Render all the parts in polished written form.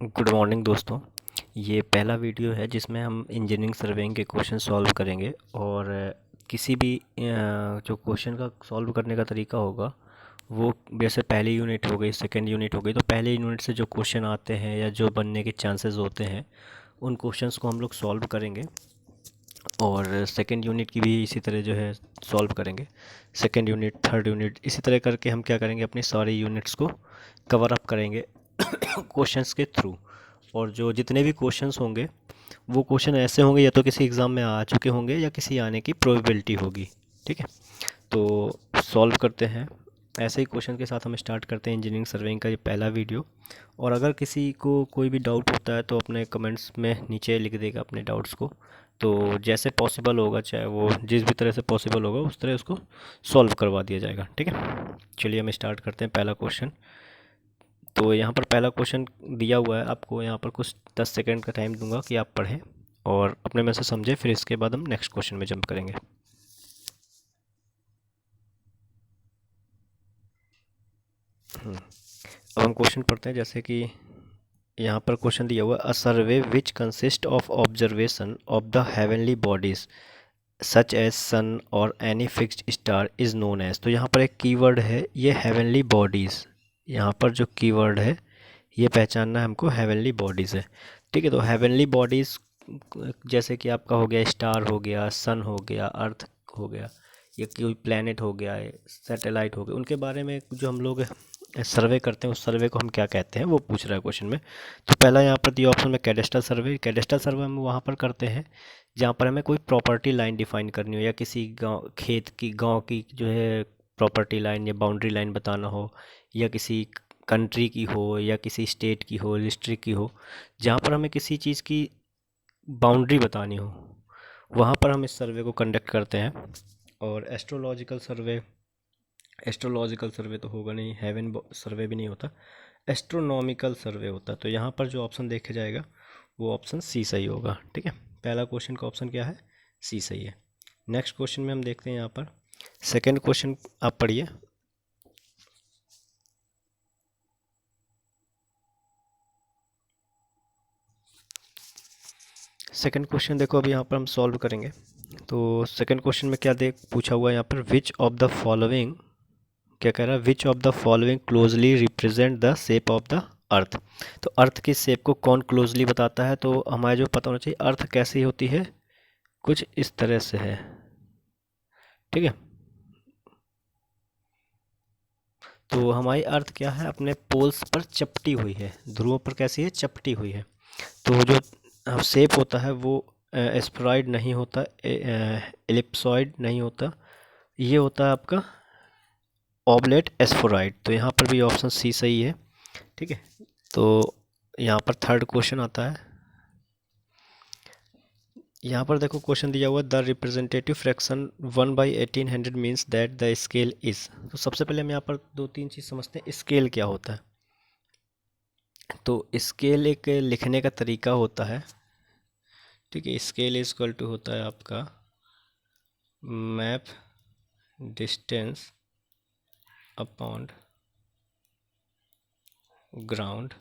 Good morning दोस्तों। ये पहला वीडियो है जिसमें हम इंजीनियरिंग सर्वेइंग के क्वेश्चन सॉल्व करेंगे और किसी भी जो क्वेश्चन का सॉल्व करने का तरीका होगा वो जैसे पहली यूनिट हो गई, सेकंड यूनिट हो गई, तो पहले यूनिट से जो क्वेश्चन आते हैं या जो बनने के चांसेस होते हैं उन क्वेश्चंस को हम लोग सॉल्व करेंगे और सेकंड यूनिट की भी इसी तरह जो है सॉल्व करेंगे। सेकंड यूनिट, थर्ड यूनिट, इसी तरह करके हम क्या करेंगे, अपनी सारी यूनिट्स को कवर अप करेंगे क्वेश्चंस के थ्रू। और जो जितने भी क्वेश्चंस होंगे वो क्वेश्चन ऐसे होंगे या तो किसी एग्ज़ाम में आ चुके होंगे या किसी आने की प्रोबेबिलिटी होगी। ठीक है, तो सॉल्व करते हैं। ऐसे ही क्वेश्चन के साथ हम स्टार्ट करते हैं इंजीनियरिंग सर्वेइंग का ये पहला वीडियो। और अगर किसी को कोई भी डाउट होता है तो अपने कमेंट्स में नीचे लिख देगा अपने डाउट्स को। तो जैसे पॉसिबल होगा, चाहे वो जिस भी तरह से पॉसिबल होगा उस तरह उसको सॉल्व करवा दिया जाएगा। ठीक है, चलिए हम स्टार्ट करते हैं पहला क्वेश्चन। तो यहाँ पर पहला क्वेश्चन दिया हुआ है आपको, यहाँ पर कुछ 10 सेकंड का टाइम दूंगा कि आप पढ़ें और अपने में से समझें, फिर इसके बाद हम नेक्स्ट क्वेश्चन में जंप करेंगे। अब हम क्वेश्चन पढ़ते हैं। जैसे कि यहाँ पर क्वेश्चन दिया हुआ, a survey which consist of observation of the heavenly bodies such as sun और any fixed star is known as. तो यहाँ पर एक कीवर्ड है, ये हेवनली बॉडीज़। यहाँ पर जो कीवर्ड है ये पहचानना है हमको, हेवनली बॉडीज़ है। ठीक है, तो हेवनली बॉडीज़ जैसे कि आपका हो गया स्टार, हो गया सन, हो गया अर्थ, हो गया या कोई प्लैनेट हो गया, सैटेलाइट हो गया, उनके बारे में जो हम लोग सर्वे करते हैं उस सर्वे को हम क्या कहते हैं वो पूछ रहा है क्वेश्चन में। तो पहला यहाँ पर दिया ऑप्शन में कैडेस्ट्रल सर्वे। कैडेस्ट्रल सर्वे हम वहाँ पर करते हैं जहाँ पर हमें कोई प्रॉपर्टी लाइन डिफाइन करनी हो या किसी गांव, खेत की, गांव की जो है प्रॉपर्टी लाइन या बाउंड्री लाइन बताना हो, या किसी कंट्री की हो या किसी स्टेट की हो, डिस्ट्रिक्ट की हो, जहाँ पर हमें किसी चीज़ की बाउंड्री बतानी हो, वहाँ पर हम इस सर्वे को कंडक्ट करते हैं। और एस्ट्रोलॉजिकल सर्वे तो होगा नहीं, हेवन सर्वे भी नहीं होता, एस्ट्रोनॉमिकल सर्वे होता है। तो यहाँ पर जो ऑप्शन देखा जाएगा वो ऑप्शन सी सही होगा। ठीक है, पहला क्वेश्चन का ऑप्शन क्या है, सी सही है। नेक्स्ट क्वेश्चन में हम देखते हैं यहाँ पर सेकंड क्वेश्चन, आप पढ़िए। सेकंड क्वेश्चन देखो, अभी यहाँ पर हम सॉल्व करेंगे। तो सेकंड क्वेश्चन में क्या देख पूछा हुआ है यहाँ पर, विच ऑफ द फॉलोइंग, क्या कह रहा है, which of the following closely represent the shape of the earth. तो अर्थ की शेप को कौन क्लोजली बताता है, तो हमारे जो पता होना चाहिए अर्थ कैसी होती है, कुछ इस तरह से है। ठीक है, तो हमारी अर्थ क्या है, अपने पोल्स पर चपटी हुई है, ध्रुवों पर कैसी है, चपटी हुई है। तो जो शेप होता है वो एस्फेरॉइड नहीं होता, एलिप्सॉइड नहीं होता, ये होता है आपका ऑबलेट एस्फेरॉइड। तो यहाँ पर भी ऑप्शन सी सही है। ठीक है, तो यहाँ पर थर्ड क्वेश्चन आता है। यहाँ पर देखो क्वेश्चन दिया हुआ, the representative fraction 1/1800 means that the scale is. तो सबसे पहले हम यहाँ पर दो तीन चीज़ समझते हैं, स्केल क्या होता है। तो स्केल एक लिखने का तरीका होता है। ठीक है, स्केल इज इक्वल टू होता है आपका map distance upon ground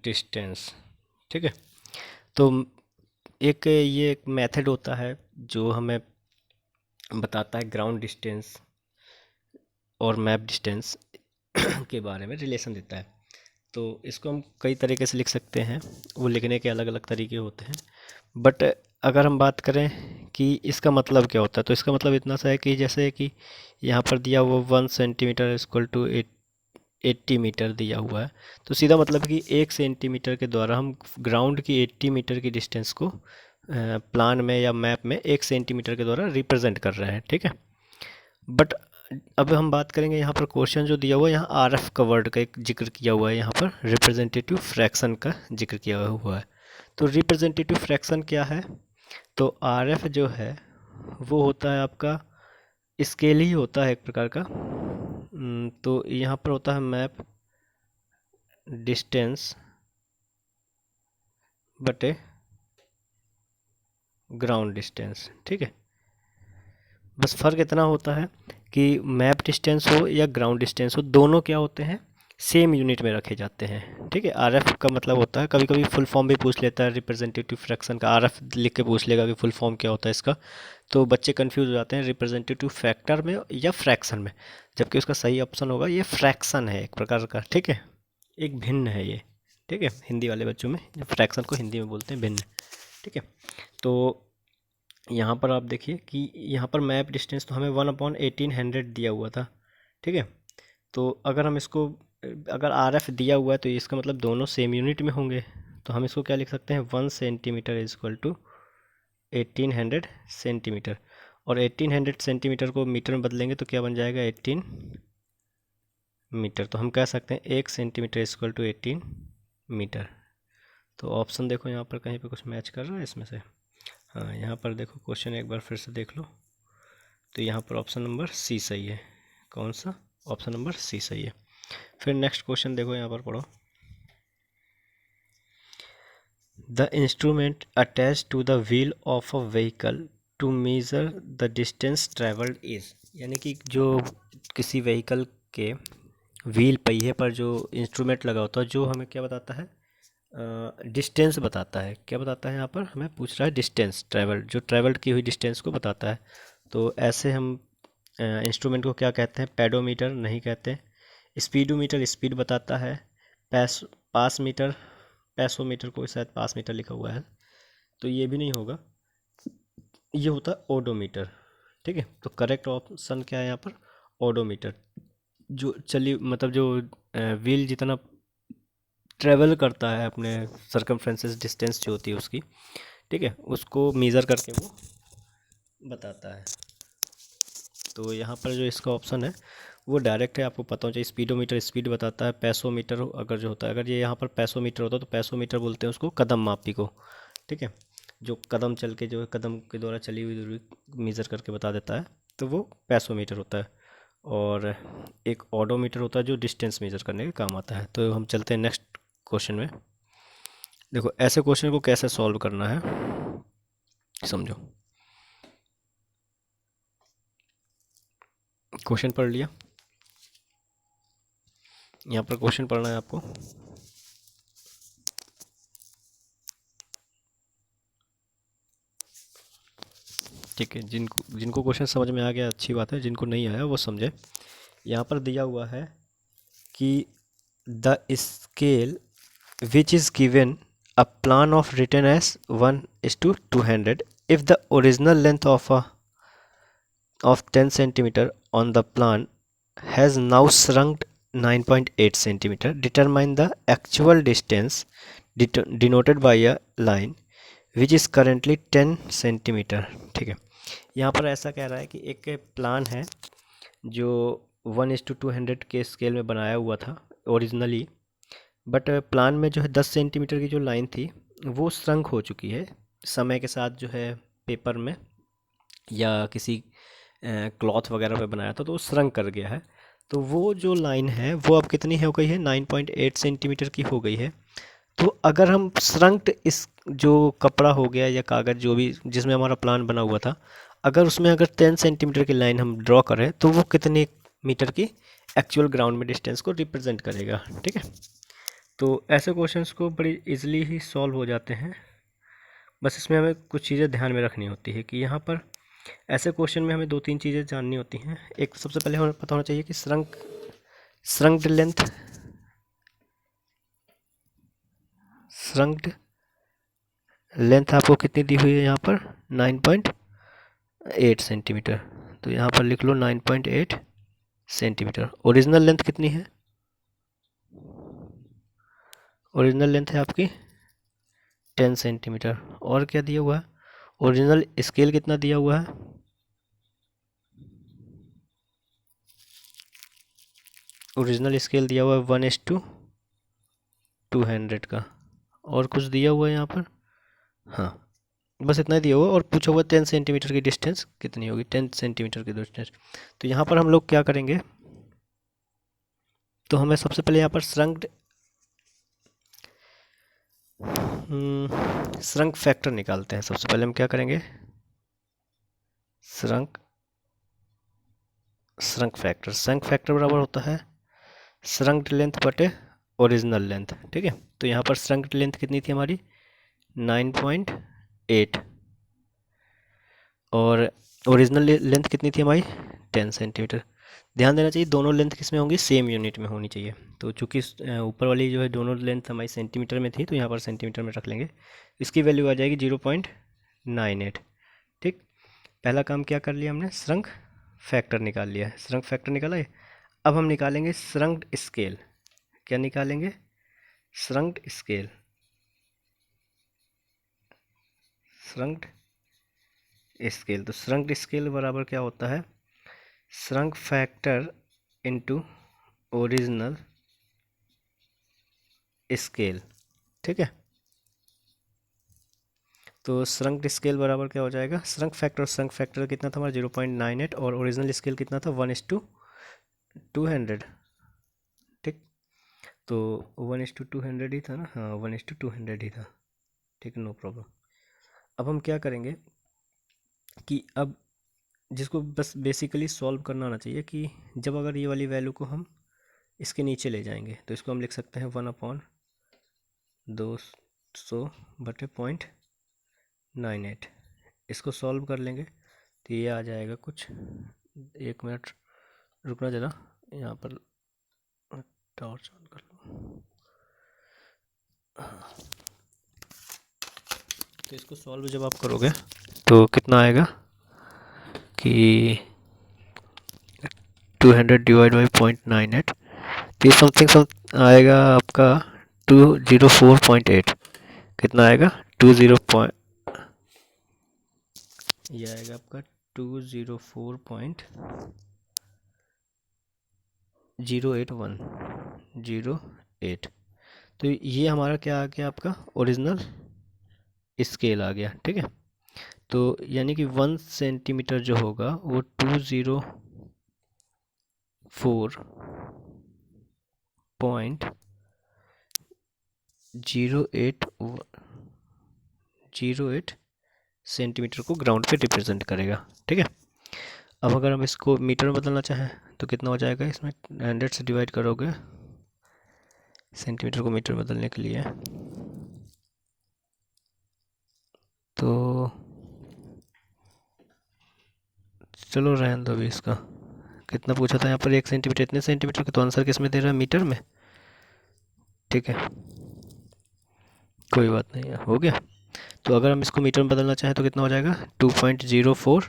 distance. ठीक है, तो ये एक मेथड होता है जो हमें बताता है ग्राउंड डिस्टेंस और मैप डिस्टेंस के बारे में रिलेशन देता है। तो इसको हम कई तरीके से लिख सकते हैं, वो लिखने के अलग अलग तरीके होते हैं। बट अगर हम बात करें कि इसका मतलब क्या होता है, तो इसका मतलब इतना सा है कि जैसे कि यहाँ पर दिया हुआ 1 सेंटीमीटर इक्वल टू 80 मीटर दिया हुआ है, तो सीधा मतलब कि 1 सेंटीमीटर के द्वारा हम ग्राउंड की 80 मीटर की डिस्टेंस को प्लान में या मैप में 1 सेंटीमीटर के द्वारा रिप्रेजेंट कर रहे हैं। ठीक है, बट अब हम बात करेंगे यहाँ पर क्वेश्चन जो दिया हुआ है, यहाँ आरएफ का वर्ड का एक जिक्र किया हुआ है, यहाँ पर रिप्रेजेंटेटिव फ्रैक्शन का जिक्र किया हुआ है। तो रिप्रेजेंटेटिव फ्रैक्शन क्या है, तो आरएफ जो है वो होता है आपका स्केल ही होता है एक प्रकार का। तो यहाँ पर होता है मैप डिस्टेंस बटे ग्राउंड डिस्टेंस। ठीक है, बस फ़र्क इतना होता है कि मैप डिस्टेंस हो या ग्राउंड डिस्टेंस हो, दोनों क्या होते हैं, सेम यूनिट में रखे जाते हैं। ठीक है, आरएफ का मतलब होता है, कभी कभी फुल फॉर्म भी पूछ लेता है रिप्रेजेंटेटिव फ्रैक्शन का, आरएफ लिख के पूछ लेगा कि फुल फॉर्म क्या होता है इसका, तो बच्चे कंफ्यूज हो जाते हैं रिप्रेजेंटेटिव फैक्टर में या फ्रैक्शन में, जबकि उसका सही ऑप्शन होगा ये फ्रैक्शन है एक प्रकार का। ठीक है, एक भिन्न है ये। ठीक है, हिंदी वाले बच्चों में फ्रैक्शन को हिंदी में बोलते हैं भिन्न। ठीक है, तो यहाँ पर आप देखिए कि यहाँ पर मैप डिस्टेंस तो हमें 1/1800 दिया हुआ था। ठीक है, तो अगर हम इसको, अगर आर एफ दिया हुआ है तो इसका मतलब दोनों सेम यूनिट में होंगे, तो हम इसको क्या लिख सकते हैं, 1 centimetre is equal to 1800 centimetre. और 1800 सेंटीमीटर को मीटर में बदलेंगे तो क्या बन जाएगा, 18 मीटर। तो हम कह सकते हैं 1 centimetre is equal to 18 metre. तो ऑप्शन देखो यहाँ पर कहीं पे कुछ मैच कर रहा है इसमें से। हाँ, यहाँ पर देखो क्वेश्चन एक बार फिर से देख लो, तो यहाँ पर ऑप्शन नंबर सी सही है। कौन सा, ऑप्शन नंबर सी सही है। फिर नेक्स्ट क्वेश्चन देखो, यहाँ पर पढ़ो, the instrument attach to the wheel of a vehicle to measure the distance travelled is, यानी कि जो किसी व्हीकल के व्हील पहिए पर जो इंस्ट्रूमेंट लगा होता है, जो हमें क्या बताता है, डिस्टेंस बताता है। क्या बताता है, यहाँ पर हमें पूछ रहा है डिस्टेंस ट्रेवल्ड, जो ट्रेवल्ड की हुई डिस्टेंस को बताता है। तो ऐसे हम इंस्ट्रूमेंट को क्या कहते हैं, पेडोमीटर नहीं कहते। स्पीडोमीटर स्पीड बताता है। पास मीटर, पैसोमीटर को शायद पास मीटर लिखा हुआ है, तो ये भी नहीं होगा, ये होता है ओडोमीटर। ठीक है, तो करेक्ट ऑप्शन क्या है यहाँ पर, ओडोमीटर। जो चली मतलब जो व्हील जितना ट्रेवल करता है अपने सर्कमफ्रेंसेस डिस्टेंस जो होती है उसकी, ठीक है, उसको मेज़र करके वो बताता है। तो यहाँ पर जो इसका ऑप्शन है वो डायरेक्ट है, आपको पता होना चाहिए। स्पीडोमीटर स्पीड बताता है, पैसोमीटर अगर जो होता है, अगर ये यहाँ पर पैसोमीटर होता है तो पैसोमीटर बोलते हैं उसको कदम मापी को। ठीक है, जो कदम चल के, जो कदम के द्वारा चली हुई दूरी मेज़र करके बता देता है, तो वो पैसोमीटर होता है। और एक ऑडोमीटर होता है जो डिस्टेंस मेज़र करने के काम आता है। तो हम चलते हैं नेक्स्ट क्वेश्चन में। देखो ऐसे क्वेश्चन को कैसे सॉल्व करना है, समझो। क्वेश्चन पढ़ लिया, यहाँ पर क्वेश्चन पढ़ना है आपको। ठीक है, जिनको क्वेश्चन समझ में आ गया अच्छी बात है, जिनको नहीं आया वो समझे। यहाँ पर दिया हुआ है कि the scale which is given a plan of return S 1:200 if the original length of 10 centimeter on the plan has now shrunk 9.8 centimeter. Determine the actual distance denoted by a line which is currently 10 centimeter. ठीक है, यहाँ पर ऐसा कह रहा है कि एक प्लान है जो 1:200 के स्केल में बनाया हुआ था ओरिजिनली, बट प्लान में जो है 10 सेंटीमीटर की जो लाइन थी वो श्रंक हो चुकी है समय के साथ, जो है पेपर में या किसी क्लॉथ वगैरह पे बनाया था तो वो श्रंक कर गया है। तो वो जो लाइन है वो अब कितनी हो गई है, 9.8 सेंटीमीटर की हो गई है। तो अगर हम श्रंक्ड इस जो कपड़ा हो गया या कागज़ जो भी जिसमें हमारा प्लान बना हुआ था, अगर उसमें अगर 10 सेंटीमीटर की लाइन हम ड्रॉ करें तो वो कितने मीटर की एक्चुअल ग्राउंड में डिस्टेंस को रिप्रेजेंट करेगा। ठीक है, तो ऐसे क्वेश्चंस को बड़ी इजीली ही सॉल्व हो जाते हैं। बस इसमें हमें कुछ चीज़ें ध्यान में रखनी होती है कि यहाँ पर ऐसे क्वेश्चन में हमें 2-3 चीज़ें जाननी होती हैं। एक, सबसे पहले हमें पता होना चाहिए कि श्रंक्ड लेंथ आपको कितनी दी हुई है, यहाँ पर 9.8 सेंटीमीटर। तो यहाँ पर लिख लो 9.8 सेंटीमीटर। ओरिजिनल लेंथ कितनी है, ओरिजिनल लेंथ है आपकी 10 सेंटीमीटर। और क्या दिया हुआ है, ओरिजिनल स्केल कितना दिया हुआ है, ओरिजिनल स्केल दिया हुआ है 1:200 का। और कुछ दिया हुआ है यहाँ पर, हाँ बस इतना ही दिया हुआ है। और पूछा हुआ 10 सेंटीमीटर की डिस्टेंस कितनी होगी, 10 सेंटीमीटर की डिस्टेंस। तो यहाँ पर हम लोग क्या करेंगे, तो हमें सबसे पहले यहाँ पर श्रंक फैक्टर निकालते हैं। सबसे पहले हम क्या करेंगे, श्रंक फैक्टर बराबर होता है श्रंक्ड लेंथ बटे ओरिजिनल लेंथ। ठीक है, तो यहाँ पर श्रंक्ड लेंथ कितनी थी हमारी 9.8 और ओरिजिनल लेंथ कितनी थी हमारी 10 सेंटीमीटर। ध्यान देना चाहिए दोनों लेंथ किस में होंगी, सेम यूनिट में होनी चाहिए। तो चूंकि ऊपर वाली जो है दोनों लेंथ हमारी सेंटीमीटर में थी तो यहाँ पर सेंटीमीटर में रख लेंगे। इसकी वैल्यू आ जाएगी 0.98। ठीक, पहला काम क्या कर लिया हमने, श्रंक फैक्टर निकाल लिया है। श्रंक फैक्टर निकाला है। अब हम निकालेंगे श्रंक्ड स्केल। क्या निकालेंगे, श्रंक्ड स्केल। श्रंक्ड स्केल, तो श्रंक्ड स्केल बराबर क्या होता है, shrunk factor into original scale. ठीक है, तो श्रंक स्केल बराबर क्या हो जाएगा, श्रंक फैक्टर कितना था हमारा 0.98 और ओरिजिनल स्केल कितना था 1:200। ठीक, तो 1:200 ही था ना, हाँ 1:200 ही था। ठीक, नो प्रॉब्लम। अब हम क्या करेंगे कि अब जिसको बस बेसिकली सॉल्व करना आना चाहिए कि जब अगर ये वाली वैल्यू को हम इसके नीचे ले जाएंगे तो इसको हम लिख सकते हैं 1/200/0.98। इसको सॉल्व कर लेंगे तो ये आ जाएगा कुछ, एक मिनट रुकना जरा, यहाँ पर टॉर्च ऑन कर लो। तो इसको सॉल्व जब आप करोगे तो कितना आएगा कि 200 डिवाइड बाई 0.98, तो ये समथिंग आएगा आपका 204.8। कितना आएगा 20 ये आएगा आपका 204.08108। तो ये हमारा क्या आ गया, आपका ओरिजिनल स्केल आ गया। ठीक है, तो यानी कि 1 सेंटीमीटर जो होगा वो 204.08 सेंटीमीटर को ग्राउंड पे रिप्रेजेंट करेगा। ठीक है, अब अगर हम इसको मीटर में बदलना चाहें तो कितना हो जाएगा, इसमें 100 से डिवाइड करोगे सेंटीमीटर को मीटर बदलने के लिए, तो चलो रहने दो अभी इसका। कितना पूछा था यहाँ पर, 1 सेंटीमीटर, इतने सेंटीमीटर का, तो आंसर किस में दे रहा है, मीटर में। ठीक है, कोई बात नहीं है, हो गया। तो अगर हम इसको मीटर में बदलना चाहें तो कितना हो जाएगा 2.04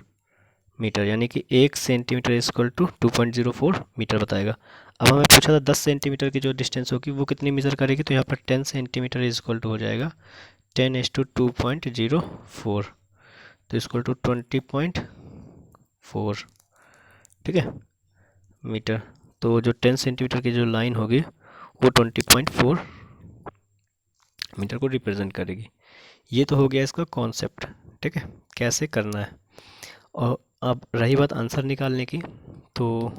मीटर, यानी कि 1 सेंटीमीटर इक्वल टू 2.04 मीटर बताएगा। अब हमें पूछा था 10 सेंटीमीटर की जो डिस्टेंस होगी वो कितनी मेज़र करेगी, तो यहाँ पर 10 सेंटीमीटर इक्वल टू हो जाएगा 10:2.04, तो इक्वल टू 20.4। ठीक है, मीटर। तो जो 10 सेंटीमीटर की जो लाइन होगी वो 20.4 मीटर को रिप्रेजेंट करेगी। ये तो हो गया इसका कॉन्सेप्ट। ठीक है, कैसे करना है। और अब रही बात आंसर निकालने की, तो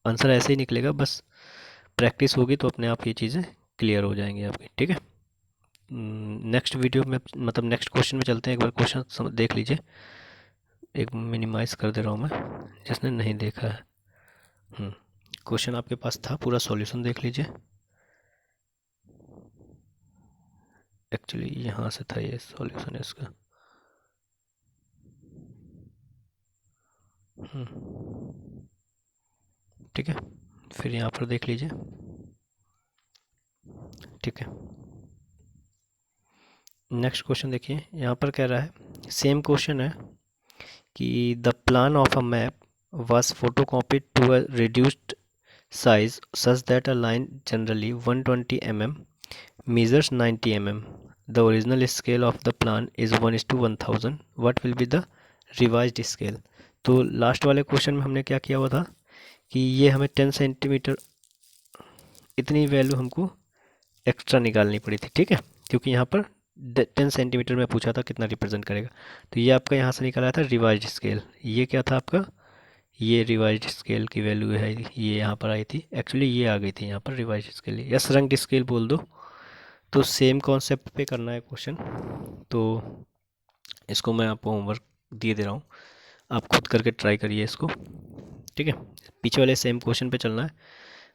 आंसर ऐसे ही निकलेगा, बस प्रैक्टिस होगी तो अपने आप ये चीज़ें क्लियर हो जाएंगी आपकी। ठीक है, नेक्स्ट वीडियो में मतलब नेक्स्ट क्वेश्चन में चलते हैं। एक बार क्वेश्चन देख लीजिए, एक मिनिमाइज़ कर दे रहा हूँ मैं जिसने नहीं देखा है। क्वेश्चन आपके पास था, पूरा सॉल्यूशन देख लीजिए। एक्चुअली यहाँ से था ये सॉल्यूशन इसका। ठीक है, फिर यहाँ पर देख लीजिए। ठीक है, नेक्स्ट क्वेश्चन देखिए, यहाँ पर कह रहा है, सेम क्वेश्चन है कि the plan of a map was photocopied to a reduced size such that a line generally 120 mm measures 90 mm. The original scale of the plan is 1:1000. What will be the revised scale? तो last वाले question में हमने क्या किया हुआ था कि ये हमें 10 सेंटीमीटर इतनी वैल्यू हमको एक्स्ट्रा निकालनी पड़ी थी। ठीक है, क्योंकि यहाँ पर 10 सेंटीमीटर में पूछा था कितना रिप्रेजेंट करेगा, तो ये आपका यहाँ से निकाला था रिवाइज्ड स्केल। ये क्या था आपका, ये रिवाइज्ड स्केल की वैल्यू है, ये यहाँ पर आई थी, एक्चुअली ये आ गई थी यहाँ पर रिवाइज्ड स्केल, या श्रंक्ड स्केल बोल दो। तो सेम कॉन्सेप्ट पे करना है क्वेश्चन, तो इसको मैं आपको होमवर्क दे रहा हूँ, आप खुद करके ट्राई करिए इसको। ठीक है, पीछे वाले सेम क्वेश्चन पे चलना है,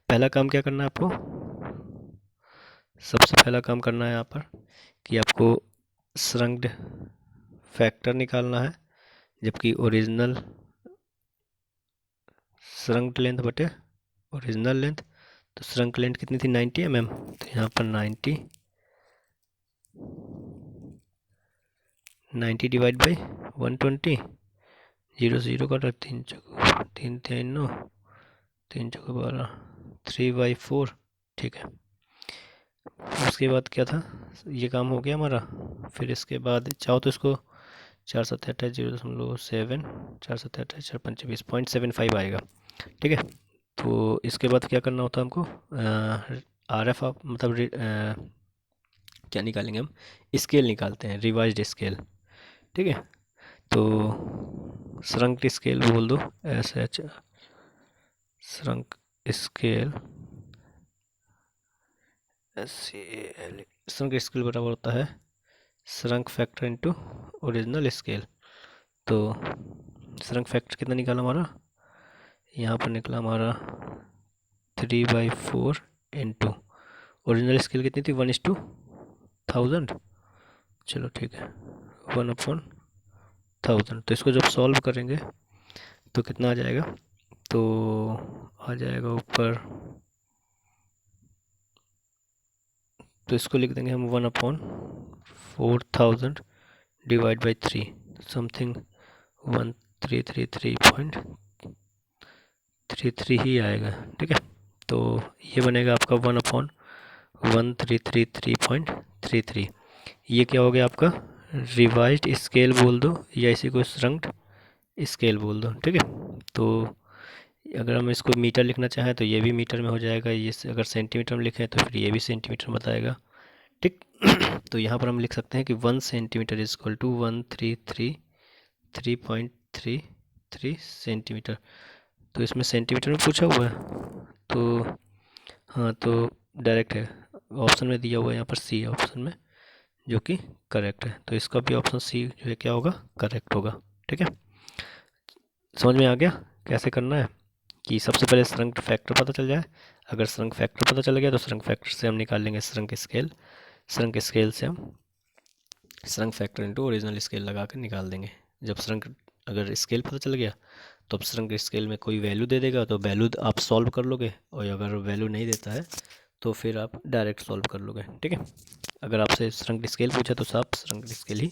पहला काम क्या करना है आपको, सबसे पहला काम करना है यहाँ पर कि आपको श्रंक्ड फैक्टर निकालना है, जबकि ओरिजिनल श्रंक्ड लेंथ बटे ओरिजिनल लेंथ, तो श्रंक लेंथ कितनी थी 90 mm, तो यहाँ पर 90 डिवाइड बाई 120, 0 का 3 चौको 12, 3/4, ठीक है। उसके बाद क्या था, ये काम हो गया हमारा। फिर इसके बाद चाहो तो इसको 427 चार 4 आएगा, ठीक है। तो इसके बाद क्या करना होता है हमको, RF आप मतलब क्या निकालेंगे हम, स्केल निकालते हैं, रिवाइज्ड स्केल, ठीक है। तो श्रंक स्केल बोल दो, SH shrunk scale, SCAL, shrunk scale बराबर होता है shrunk factor into original scale. तो श्रंक फैक्टर कितना निकाला हमारा, यहाँ पर निकला हमारा 3/4 इंटू ओरिजिनल स्केल कितनी थी 1:1000, चलो ठीक है 1/1000। तो इसको जब सॉल्व करेंगे तो कितना आ जाएगा, तो आ जाएगा ऊपर, तो इसको लिख देंगे हम 1/4000 डिवाइड बाई 3, समथिंग 1333.33 ही आएगा, ठीक है। तो ये बनेगा आपका 1/1333.33। ये क्या हो गया आपका, रिवाइज्ड स्केल बोल दो या इसी को श्रंक्ड स्केल बोल दो, ठीक है। तो अगर हम इसको मीटर लिखना चाहें तो ये भी मीटर में हो जाएगा, ये अगर सेंटीमीटर में लिखें तो फिर ये भी सेंटीमीटर में बताएगा, ठीक। तो यहाँ पर हम लिख सकते हैं कि 1 centimetre is equal to 1333.33 centimetre. तो इसमें सेंटीमीटर में पूछा हुआ है, तो हाँ तो डायरेक्ट है, ऑप्शन में दिया हुआ है यहाँ पर सी ऑप्शन में, जो कि करेक्ट है। तो इसका भी ऑप्शन सी जो है क्या होगा, करेक्ट होगा, ठीक है। समझ में आ गया कैसे करना है, कि सबसे पहले श्रंक फैक्टर पता चल जाए। अगर श्रंक फैक्टर पता चल गया तो श्रंक फैक्टर से हम निकाल लेंगे श्रंक स्केल, श्रंक स्केल से हम shrunk factor into original scale लगा कर निकाल देंगे। जब श्रंक अगर स्केल पता चल गया तो अब श्रंक स्केल में कोई वैल्यू दे देगा तो वैल्यू आप सॉल्व कर लोगे, और अगर वैल्यू नहीं देता है तो फिर आप डायरेक्ट सॉल्व कर लोगे, ठीक है। अगर आपसे श्रंक स्केल पूछा तो आप श्रंक स्केल ही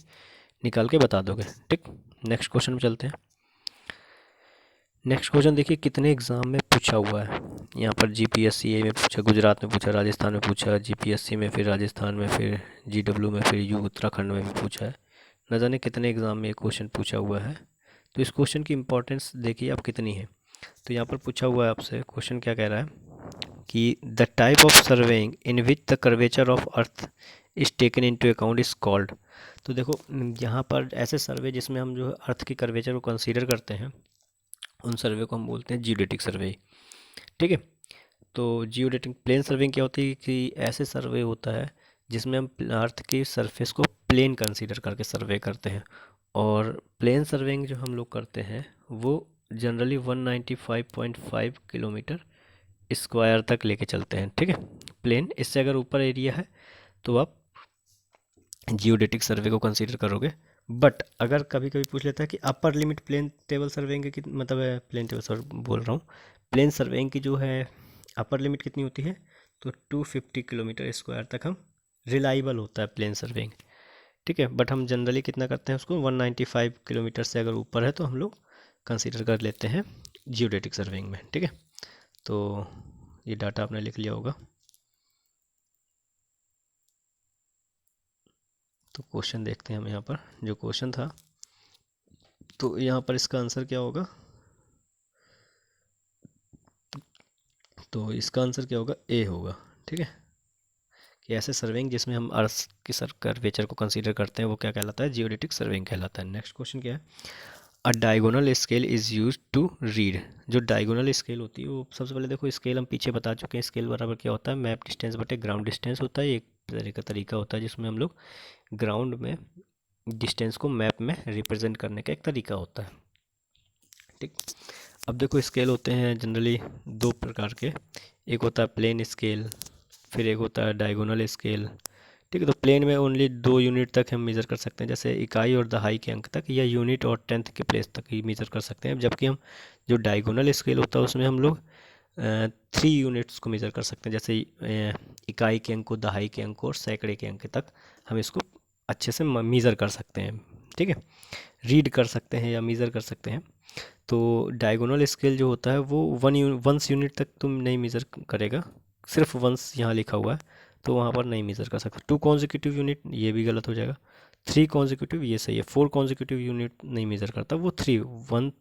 निकाल के बता दोगे, ठीक। नेक्स्ट क्वेश्चन में चलते हैं। नेक्स्ट क्वेश्चन देखिए कितने एग्ज़ाम में पूछा हुआ है। यहाँ पर GPSC में पूछा, गुजरात में पूछा, राजस्थान में पूछा, GPSC में, फिर राजस्थान में, फिर GW में, फिर यू उत्तराखंड में भी पूछा है। न जाने कितने एग्ज़ाम में ये क्वेश्चन पूछा हुआ है। तो इस क्वेश्चन की इंपॉर्टेंस देखिए आप कितनी है। तो यहाँ पर पूछा हुआ है आपसे, क्वेश्चन क्या कह रहा है कि the type of surveying in which the curvature of earth is taken into account is called. तो देखो यहाँ पर ऐसे सर्वे जिसमें हम जो अर्थ की कर्वेचर को कंसीडर करते हैं उन सर्वे को हम बोलते हैं जियोडेटिक सर्वे, ठीक है। तो जियोडेटिक प्लेन सर्वेइंग क्या होती है कि ऐसे सर्वे होता है जिसमें हम अर्थ की सरफेस को प्लेन कंसीडर करके सर्वे करते हैं, और प्लेन सर्वेइंग जो हम लोग करते हैं वो जनरली 195.5 किलोमीटर स्क्वायर तक लेके चलते हैं, ठीक है। प्लेन, इससे अगर ऊपर एरिया है तो आप जियोडेटिक सर्वे को कंसीडर करोगे। बट अगर कभी कभी पूछ लेता है कि upper limit plane table surveying की मतलब है, प्लेन टेबल सर्वे बोल रहा हूँ, प्लेन सर्वेइंग की जो है अपर लिमिट कितनी होती है, तो 250 किलोमीटर स्क्वायर तक हम रिलायबल होता है प्लेन सर्वेइंग, ठीक है। बट हम जनरली कितना करते हैं उसको 195 किलोमीटर से अगर ऊपर है तो हम लोग कंसीडर कर लेते हैं जियोडेटिक सर्वेइंग में, ठीक है। तो ये डाटा आपने लिख लिया होगा। तो क्वेश्चन देखते हैं हम यहाँ पर, जो क्वेश्चन था तो यहाँ पर इसका आंसर क्या होगा, तो इसका आंसर क्या होगा, ए होगा, ठीक है। कि ऐसे सर्वेइंग जिसमें हम अर्थ की कर्वेचर को कंसीडर करते हैं वो क्या कहलाता है, जियोडेटिक सर्वेइंग कहलाता है। नेक्स्ट क्वेश्चन क्या है, a diagonal scale is use to read. जो डायगोनल स्केल होती है वो सबसे पहले देखो, स्केल हम पीछे बता चुके हैं, स्केल बराबर क्या होता है, मैप डिस्टेंस बटे ग्राउंड डिस्टेंस होता है। एक तरीका होता है जिसमें हम लोग ग्राउंड में डिस्टेंस को मैप में रिप्रेजेंट करने का एक तरीका होता है, ठीक। अब देखो स्केल होते हैं जनरली दो प्रकार के, एक होता है प्लेन स्केल, फिर एक होता है डायगोनल स्केल। ठीक है, तो प्लेन में ओनली 2 यूनिट तक हम मेज़र कर सकते हैं, जैसे इकाई और दहाई के अंक तक, या यूनिट और टेंथ के प्लेस तक ही मेज़र कर सकते हैं। जबकि हम जो डायगोनल स्केल होता है उसमें हम लोग 3 यूनिट्स को मेज़र कर सकते हैं, जैसे इकाई के अंक को, दहाई के अंक को और सैकड़े के अंक तक हम इसको अच्छे से मेज़र कर सकते हैं। ठीक है, रीड कर सकते हैं या मेज़र कर सकते हैं। तो डायगोनल स्केल जो होता है वो वंस यूनिट तक तुम नहीं मेज़र करेगा, सिर्फ वंस यहाँ लिखा हुआ है तो वहाँ पर नहीं मेज़र कर सकता। 2 कॉन्जिक्यूटिव यूनिट ये भी गलत हो जाएगा, 3 कॉन्जिक्यूटिव ये सही है, 4 कॉन्जिक्यूटिव यूनिट नहीं मेज़र करता, वो 3 वन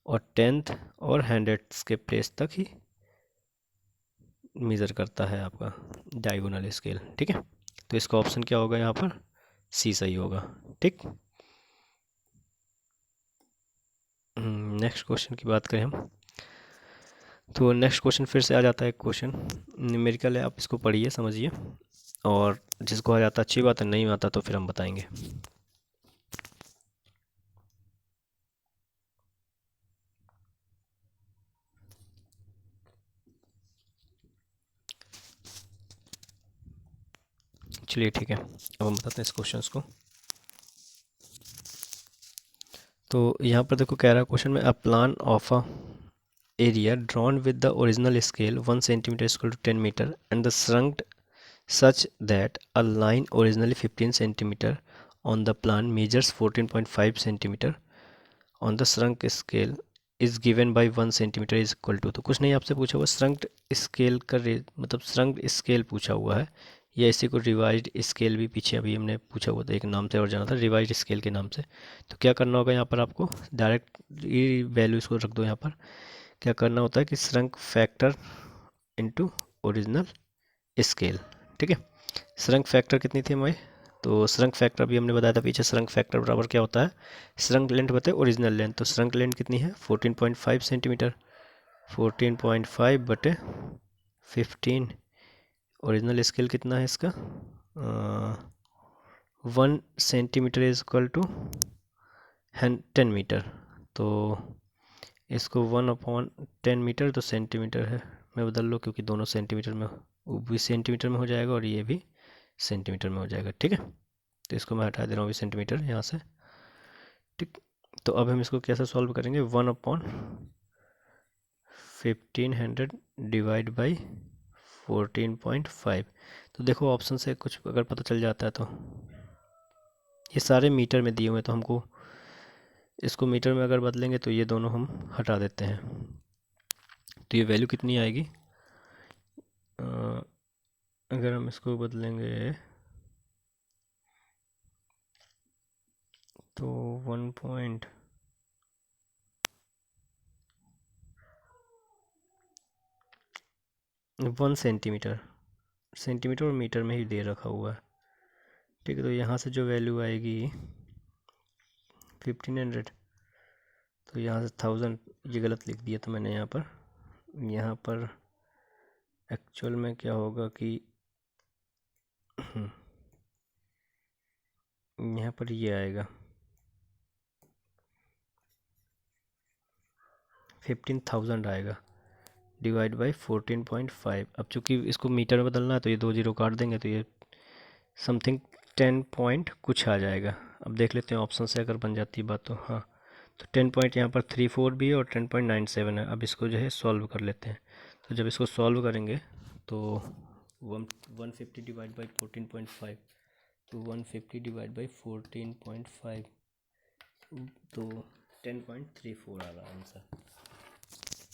और टेंथ और हंड्रेड्स के प्लेस तक ही मेज़र करता है आपका डायगोनल स्केल। ठीक है, तो इसका ऑप्शन क्या होगा यहाँ पर, सी सही होगा। ठीक, नेक्स्ट क्वेश्चन की बात करें हम, तो नेक्स्ट क्वेश्चन फिर से आ जाता है क्वेश्चन न्यूमेरिकल है, आप इसको पढ़िए समझिए, और जिसको आ जाता अच्छी बात है, नहीं आता तो फिर हम बताएंगे। चलिए ठीक है, अब हम बताते हैं इस क्वेश्चन को। तो यहाँ पर देखो कह रहा है क्वेश्चन में, a plan of a area drawn with the original scale 1 centimeter is equal to 10 meter and the shrunk such that a line originally 15 centimeter on the plan measures 14.5 centimeter on the shrunk scale is given by 1 centimeter is equal to। तो कुछ नहीं, आपसे पूछा हुआ shrunk scale का मतलब shrunk scale पूछा हुआ है, या इसी को रिवाइज्ड स्केल भी पीछे अभी हमने पूछा हुआ था, एक नाम से और जाना था रिवाइज्ड स्केल के नाम से। तो क्या करना होगा यहाँ पर आपको, डायरेक्ट ये वैल्यू इसको रख दो यहाँ पर। क्या करना होता है कि shrunk factor into original scale. ठीक है, श्रंक फैक्टर कितनी थी हमारी, तो श्रंक फैक्टर भी हमने बताया था पीछे, श्रंक फैक्टर बराबर क्या होता है, श्रंक लेंथ बटे ओरिजिनल लेंथ। तो श्रंक लेंथ कितनी है 14.5 सेंटीमीटर, 14.5 बटे 15, ओरिजिनल स्केल कितना है इसका 1 centimetre is equal to 10 metre. तो इसको 1/10 मीटर, तो सेंटीमीटर है मैं बदल लो, क्योंकि दोनों सेंटीमीटर में, वो भी सेंटीमीटर में हो जाएगा और ये भी सेंटीमीटर में हो जाएगा। ठीक है, तो इसको मैं हटा दे रहा हूँ अभी सेंटीमीटर यहाँ से। ठीक, तो अब हम इसको कैसे सॉल्व करेंगे, 1/1500 डिवाइड बाई 14.5। तो देखो ऑप्शन से कुछ अगर पता चल जाता है तो, ये सारे मीटर में दिए हुए हैं, तो हमको इसको मीटर में अगर बदलेंगे तो ये दोनों हम हटा देते हैं, तो ये वैल्यू कितनी आएगी, अगर हम इसको बदलेंगे तो 1.1 सेंटीमीटर, सेंटीमीटर और मीटर में ही दे रखा हुआ है। ठीक है, तो यहाँ से जो वैल्यू आएगी 1500, तो यहाँ से 1000, ये गलत लिख दिया था मैंने यहाँ पर एक्चुअल में क्या होगा कि यहाँ पर ये आएगा 15,000 आएगा डिवाइड बाई 14.5। अब चूँकि इसको मीटर में बदलना है तो ये 2 जीरो काट देंगे, तो ये समथिंग 10 पॉइंट कुछ आ जाएगा। अब देख लेते हैं ऑप्शन से अगर बन जाती है बात तो, हाँ, तो 10 पॉइंट यहाँ पर 34 भी है और 10.97 है। अब इसको जो है सॉल्व कर लेते हैं, तो जब इसको सॉल्व करेंगे तो 150 डिवाइड बाई 14.5, तो 150 डिवाइड बाई 14.5, तो 10.34 आ रहा है आंसर।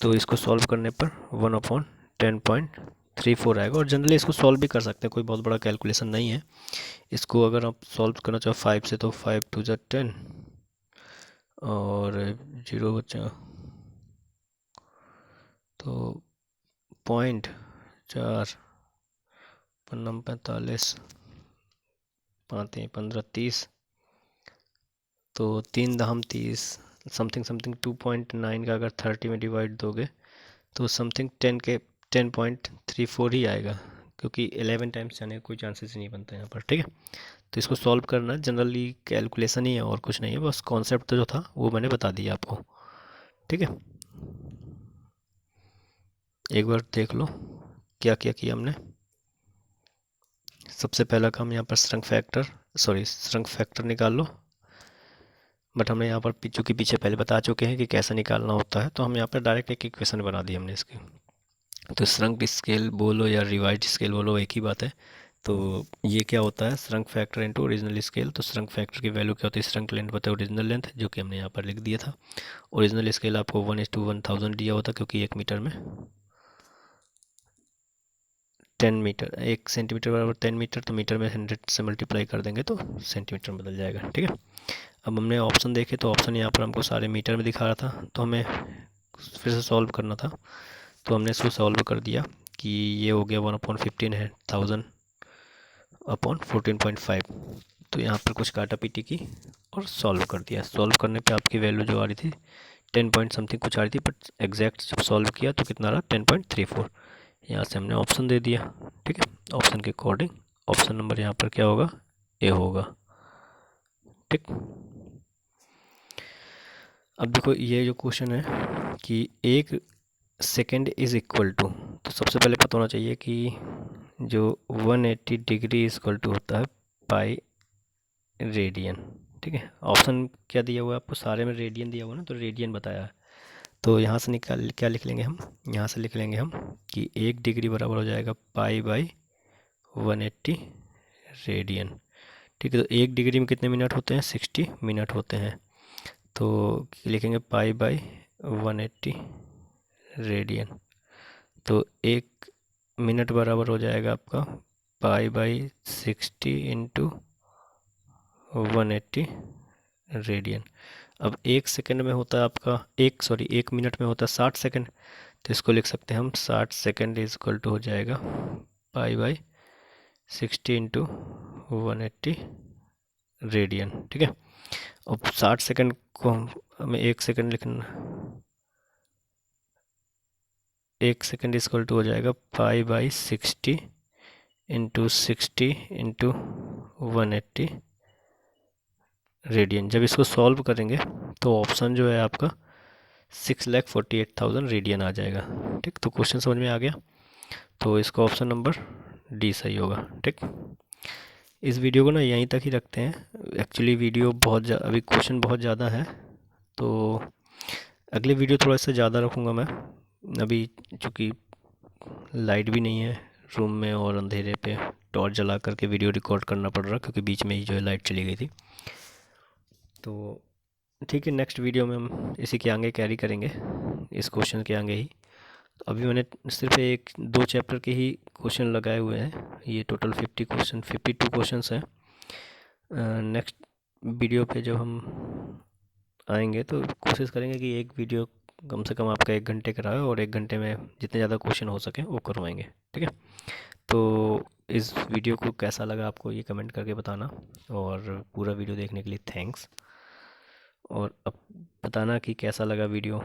तो इसको सॉल्व करने पर 1/10.34 आएगा, और जनरली इसको सॉल्व भी कर सकते हैं, कोई बहुत बड़ा कैलकुलेशन नहीं है। इसको अगर आप सॉल्व करना चाहो 5 से, तो 5 2 ज़ा 10 और 0 बचा, तो 0.4 पन्नम 45 5 15 30, तो 3 दहम 30, समथिंग 2.9 का अगर 30 में डिवाइड दोगे तो समथिंग 10.34 ही आएगा, क्योंकि 11 टाइम्स जाने का कोई चांसेस ही नहीं बनता यहाँ पर। ठीक है, तो इसको सॉल्व करना जनरली कैलकुलेशन ही है और कुछ नहीं है, बस कॉन्सेप्ट जो था वो मैंने बता दिया आपको। ठीक है, एक बार देख लो क्या क्या किया हमने। सबसे पहला काम यहाँ पर श्रृंख फैक्टर निकाल लो। बट हमने यहाँ पर चूँकि पीछे पहले बता चुके हैं कि कैसे निकालना होता है, तो हम यहाँ पर डायरेक्ट एक इक्वेशन बना दी हमने इसकी। तो श्रृंख स्केल बोलो या रिवाइज्ड स्केल बोलो, एक ही बात है। तो ये क्या होता है, श्रृंख फैक्टर इनटू ओरिजिनल स्केल। तो श्रृंख फैक्टर की वैल्यू क्या होती है, श्रृंख लेंथ बता ओरिजिनल लेंथ, जो कि हमने यहाँ पर लिख दिया था। ओरिजिनल स्केल आपको 1:1000 दिया होता, क्योंकि 1 मीटर में 10 मीटर, 1 सेंटीमीटर बराबर 10 मीटर, तो मीटर में 100 से मल्टीप्लाई कर देंगे तो सेंटीमीटर में बदल जाएगा। ठीक है, अब हमने ऑप्शन देखे तो ऑप्शन यहाँ पर हमको सारे मीटर में दिखा रहा था, तो हमें फिर से सॉल्व करना था। तो हमने इसको सॉल्व कर दिया कि ये हो गया 1/15 है 1000/14.5। तो यहाँ पर कुछ काटा पीटी की और सॉल्व कर दिया। सॉल्व करने पे आपकी वैल्यू जो आ रही थी 10 पॉइंट समथिंग कुछ आ रही थी, बट एग्जैक्ट जब सॉल्व किया तो कितना रहा 10.34। यहाँ से हमने ऑप्शन दे दिया। ठीक है, ऑप्शन के अकॉर्डिंग ऑप्शन नंबर यहाँ पर क्या होगा, ए होगा। ठीक, अब देखो ये जो क्वेश्चन है कि 1 सेकेंड इज इक्वल टू, तो सबसे पहले पता होना चाहिए कि जो 180 डिग्री इज इक्वल टू होता है पाई रेडियन। ठीक है, ऑप्शन क्या दिया हुआ है आपको, सारे में रेडियन दिया हुआ ना, तो रेडियन बताया है। तो यहाँ से निकाल क्या लिख लेंगे हम, यहाँ से लिख लेंगे हम कि 1 डिग्री बराबर हो जाएगा पाई बाई 180 रेडियन। ठीक है, तो 1 डिग्री में कितने मिनट होते हैं, 60 मिनट होते हैं। तो लिखेंगे पाई बाई 180 रेडियन। तो 1 मिनट बराबर हो जाएगा आपका पाई बाई 60 इंटू 180 रेडियन। अब 1 सेकंड में होता है आपका 1 मिनट में होता है 60 सेकंड, तो इसको लिख सकते हैं हम 60 सेकंड इज इक्वल टू हो जाएगा पाई बाई 60 इंटू 180 रेडियन। ठीक है, अब 60 सेकंड को हमें 1 सेकंड लिखना, 1 सेकंड इज इक्वल टू हो जाएगा pi by 60 into 60 into 180 radian. जब इसको सॉल्व करेंगे तो ऑप्शन जो है आपका 6,48,000 रेडियन आ जाएगा। ठीक, तो क्वेश्चन समझ में आ गया, तो इसका ऑप्शन नंबर डी सही होगा। ठीक, इस वीडियो को ना यहीं तक ही रखते हैं। एक्चुअली वीडियो बहुत अभी क्वेश्चन बहुत ज़्यादा है, तो अगले वीडियो थोड़ा सा ज़्यादा रखूँगा मैं। अभी चूँकि लाइट भी नहीं है रूम में और अंधेरे पे टॉर्च जला करके वीडियो रिकॉर्ड करना पड़ रहा, क्योंकि बीच में ही जो है लाइट चली गई थी। तो ठीक है, नेक्स्ट वीडियो में हम इसी के आगे कैरी करेंगे, इस क्वेश्चन के आगे ही। तो अभी मैंने सिर्फ 1-2 चैप्टर के ही क्वेश्चन लगाए हुए हैं, ये टोटल 52 क्वेश्चंस हैं। नेक्स्ट वीडियो पे जब हम आएंगे तो कोशिश करेंगे कि एक वीडियो कम से कम आपका 1 घंटे का रहे, और 1 घंटे में जितने ज़्यादा क्वेश्चन हो सके वो करवाएंगे। ठीक है, तो इस वीडियो को कैसा लगा आपको ये कमेंट करके बताना, और पूरा वीडियो देखने के लिए थैंक्स। और अब बताना कि कैसा लगा वीडियो।